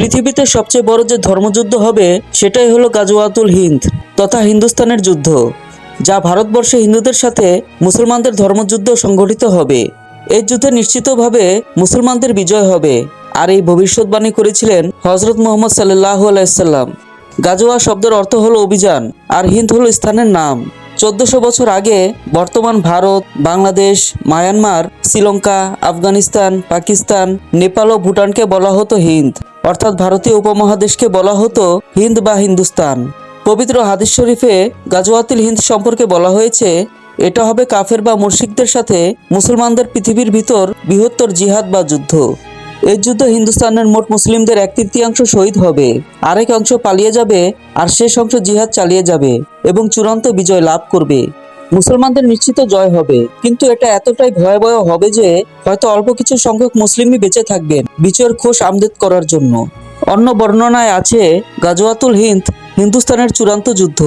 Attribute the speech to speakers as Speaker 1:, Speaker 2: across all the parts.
Speaker 1: পৃথিবীতে সবচেয়ে বড় যে ধর্মযুদ্ধ হবে সেটাই হলো গাজওয়াতুল হিন্দ তথা হিন্দুস্তানের যুদ্ধ, যা ভারতবর্ষে হিন্দুদের সাথে মুসলমানদের ধর্মযুদ্ধ সংঘটিত হবে। এই যুদ্ধে নিশ্চিতভাবে মুসলমানদের বিজয় হবে, আর এই ভবিষ্যৎবাণী করেছিলেন হযরত মুহাম্মদ সাল্লাল্লাহু আলাইহি সাল্লাম। গাজওয়া শব্দের অর্থ হলো অভিযান, আর হিন্দ হলো স্থানের নাম। 1400 বছর আগে বর্তমান ভারত, বাংলাদেশ, মায়ানমার, শ্রীলঙ্কা, আফগানিস্তান, পাকিস্তান, নেপাল ও ভুটানকে বলা হতো হিন্দ, অর্থাৎ ভারতীয় উপমহাদেশকে বলা হতো হিন্দ বা হিন্দুস্তান। পবিত্র হাদিস শরীফে গাজওয়াতুল হিন্দ সম্পর্কে বলা হয়েছে, এটা হবে কাফের বা মুশরিকদের সাথে মুসলমানদের পৃথিবীর ভিতর বৃহত্তর জিহাদ বা যুদ্ধ। এই যুদ্ধে হিন্দুস্তানের মোট মুসলিমদের 1/3 শহীদ হবে, আরেক অংশ পালিয়ে যাবে, আর শেষ অংশ জিহাদ চালিয়ে যাবে এবং চূড়ান্ত বিজয় লাভ করবে। মুসলমানদের নিশ্চিত জয় হবে, কিন্তু এটা এতটাই ভয়াবহ হবে যে হয়তো অল্প কিছু সংখ্যক মুসলিমই বেঁচে থাকবেন বিজয়ের খোশ আমদেদ করার জন্য। অন্য বর্ণনায় আছে গাজওয়াতুল হিন্দ হিন্দুস্তানের চূড়ান্ত যুদ্ধ।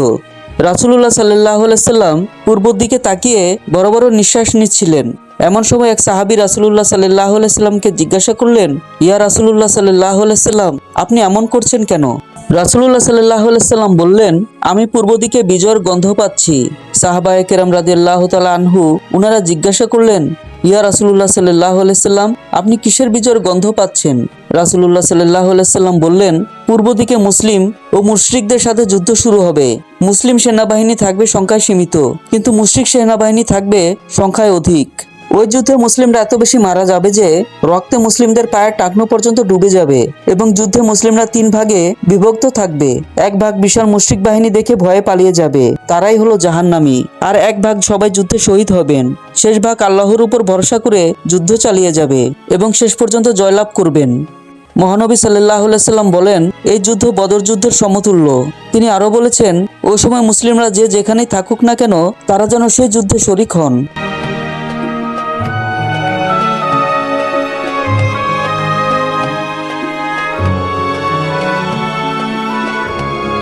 Speaker 1: রাসূলুল্লাহ সাল্লাল্লাহু আলাইহি সাল্লাম পূর্বের দিকে তাকিয়ে বড় বড় নিঃশ্বাস নিচ্ছিলেন। এমন সময় এক সাহাবী রাসূলুল্লাহ সাল্লাল্লাহু আলাইহি সাল্লামকে জিজ্ঞাসা করলেন, ইয়া রাসূলুল্লাহ সাল্লাল্লাহু আলাইহি সাল্লাম, আপনি এমন করছেন কেন? রাসূলুল্লাহ সাল্লাল্লাহু আলাইহি সাল্লাম বললেন, আমি পূর্ব দিকে বিজয়ের গন্ধ পাচ্ছি। সাহাবায়ে কেরাম রাদিয়াল্লাহু তাআলা আনহু উনারা জিজ্ঞাসা করলেন, ইয়া রাসূলুল্লাহ সাল্লাল্লাহু আলাইহি সাল্লাম, আপনি কিসের বিজয়ের গন্ধ পাচ্ছেন? রাসূলুল্লাহ সাল্লাল্লাহু আলাইহি সাল্লাম বললেন, পূর্ব দিকে মুসলিম ও মুশরিকদের সাথে যুদ্ধ শুরু হবে। মুসলিম সেনাবাহিনী থাকবে সংখ্যায় সীমিত, কিন্তু মুশরিক সেনাবাহিনী থাকবে সংখ্যায় অধিক। ওই যুদ্ধে মুসলিমরা এত বেশি মারা যাবে যে রক্তে মুসলিমদের পায়ের টাকনো পর্যন্ত ডুবে যাবে, এবং যুদ্ধে মুসলিমরা 3 ভাগে বিভক্ত থাকবে। এক ভাগ বিশাল মুশরিক বাহিনী দেখে ভয়ে পালিয়ে যাবে, তারাই হলো জাহান্নামী। আর এক ভাগ সবাই যুদ্ধে শহীদ হবেন। শেষ ভাগ আল্লাহর উপর ভরসা করে যুদ্ধ চালিয়ে যাবে এবং শেষ পর্যন্ত জয়লাভ করবেন। মহানবী সাল্লাল্লাহু আলাইহি সাল্লাম বলেন, এই যুদ্ধ বদর যুদ্ধের সমতুল্য। তিনি আরো বলেছেন, ওই সময় মুসলিমরা যে যেখানেই থাকুক না কেন তারা যেন সেই যুদ্ধে শরীক হন।